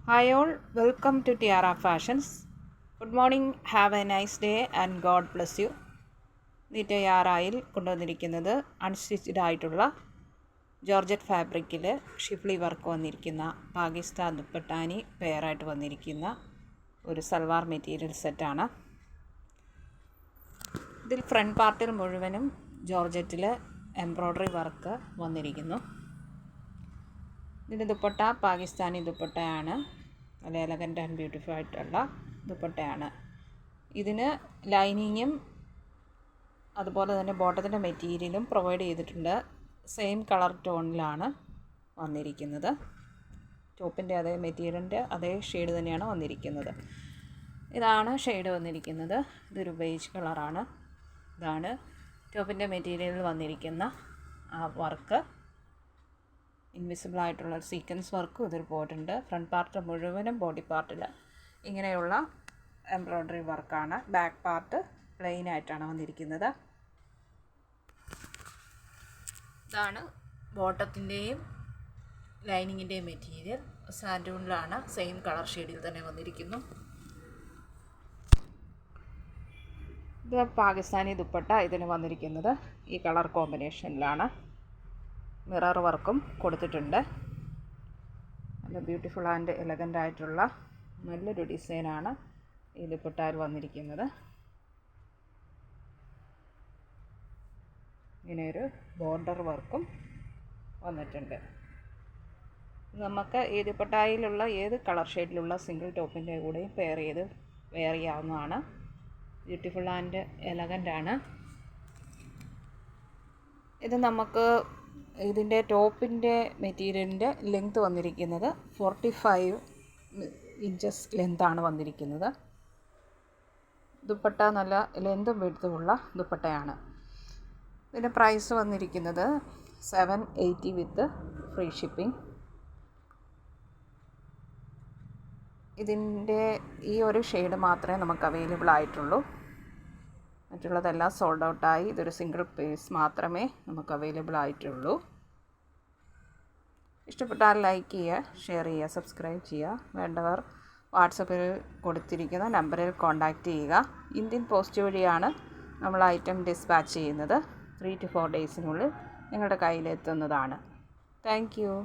Hi all, welcome to Tiara Fashions. Good morning, have a nice day and God bless you. ടിയാറയിൽ കൊണ്ടുവന്നിരിക്കുന്നത് unstitched ആയിട്ടുള്ള georgette ഫാബ്രിക്കിൽ Schiffli work വന്നിരിക്കുന്ന പാകിസ്ഥാൻ ദുപ്പട്ടാനി പെയറായിട്ട് വന്നിരിക്കുന്ന ഒരു salwar material സെറ്റാണ്. ഇതിൽ ഫ്രണ്ട് പാർട്ടിൽ മുഴുവനും ജോർജറ്റിൽ എംബ്രോയ്ഡറി വർക്ക് വന്നിരിക്കുന്നു. ഇതിൻ്റെ ദുപ്പട്ട പാകിസ്ഥാനി ദുപ്പട്ടയാണ്. നല്ല എലഗൻ്റ് ആൻഡ് ബ്യൂട്ടിഫുൾ ആയിട്ടുള്ള ദുപ്പട്ടയാണ്. ഇതിന് ലൈനിങ്ങും അതുപോലെ തന്നെ ബോട്ടത്തിൻ്റെ മെറ്റീരിയലും പ്രൊവൈഡ് ചെയ്തിട്ടുണ്ട്. സെയിം കളർ ടോണിലാണ് വന്നിരിക്കുന്നത്. ടോപ്പിൻ്റെ അതേ മെറ്റീരിയലിൻ്റെ അതേ ഷെയ്ഡ് തന്നെയാണ് വന്നിരിക്കുന്നത്. ഇതാണ് ഷെയ്ഡ് വന്നിരിക്കുന്നത്. ഇതൊരു ബേജ് കളറാണ്. ഇതാണ് ടോപ്പിൻ്റെ മെറ്റീരിയലിൽ വന്നിരിക്കുന്ന ആ വർക്ക്. ഇൻവിസിബിൾ ആയിട്ടുള്ള സീക്വൻസ് വർക്കും ഇതിൽ പോയിട്ടുണ്ട്. ഫ്രണ്ട് പാർട്ട് മുഴുവനും ബോഡി പാർട്ടിൽ ഇങ്ങനെയുള്ള എംബ്രോയ്ഡറി വർക്കാണ്. ബാക്ക് പാർട്ട് പ്ലെയിൻ ആയിട്ടാണ് വന്നിരിക്കുന്നത്. ഇതാണ് ബോട്ടത്തിൻ്റെയും ലൈനിങ്ങിൻ്റെയും മെറ്റീരിയൽ. സാൻഡൂണിലാണ്. സെയിം കളർ ഷെയ്ഡിൽ തന്നെ വന്നിരിക്കുന്നു. ഇത് പാകിസ്ഥാനി ദുപ്പട്ട. ഇതിന് വന്നിരിക്കുന്നത് ഈ കളർ കോമ്പിനേഷനിലാണ്. മിറർ വർക്കും കൊടുത്തിട്ടുണ്ട്. നല്ല ബ്യൂട്ടിഫുൾ ആൻഡ് എലഗൻ്റ് ആയിട്ടുള്ള നല്ലൊരു ഡിസൈനാണ് ഈ ദുപ്പട്ടയിൽ വന്നിരിക്കുന്നത്. ഇങ്ങനെയൊരു ബോർഡർ വർക്കും വന്നിട്ടുണ്ട്. നമുക്ക് ഈ ദുപ്പട്ടയിലുള്ള ഏത് കളർ ഷെയ്ഡിലുള്ള സിംഗിൾ ടോപ്പിൻ്റെ കൂടെയും പെയർ ചെയ്ത് വെയർ ചെയ്യാവുന്നതാണ്. ബ്യൂട്ടിഫുൾ ആൻഡ് എലഗൻ്റ് ആണ്. ഇത് നമുക്ക് ഇതിൻ്റെ ടോപ്പിൻ്റെ മെറ്റീരിയലിൻ്റെ ലെങ്ത് വന്നിരിക്കുന്നത് 45 ഇഞ്ചസ് ലെങ്താണ് വന്നിരിക്കുന്നത്. ദുപ്പട്ട നല്ല ലെങ്തും വിഡ്ത്തുമുള്ള ദുപ്പട്ടയാണ്. ഇതിൻ്റെ പ്രൈസ് വന്നിരിക്കുന്നത് 780 വിത്ത് ഫ്രീ ഷിപ്പിംഗ്. ഇതിൻ്റെ ഈ ഒരു ഷെയ്ഡ് മാത്രമേ നമുക്ക് അവൈലബിൾ ആയിട്ടുള്ളൂ. മറ്റുള്ളതെല്ലാം സോൾഡ് ഔട്ടായി. ഇതൊരു സിംഗിൾ പീസ് മാത്രമേ നമുക്ക് അവൈലബിൾ ആയിട്ടുള്ളൂ. ഇഷ്ടപ്പെട്ടാൽ ലൈക്ക് ചെയ്യുക, ഷെയർ ചെയ്യുക, സബ്സ്ക്രൈബ് ചെയ്യുക. വേണ്ടവർ വാട്സപ്പിൽ കൊടുത്തിരിക്കുന്ന നമ്പറിൽ കോൺടാക്റ്റ് ചെയ്യുക. ഇന്ത്യൻ പോസ്റ്റ് വഴിയാണ് നമ്മൾ ഐറ്റം ഡിസ്പാച്ച് ചെയ്യുന്നത്. 3 to 4 ഡേയ്സിനുള്ളിൽ നിങ്ങളുടെ കയ്യിലെത്തുന്നതാണ്. Thank you.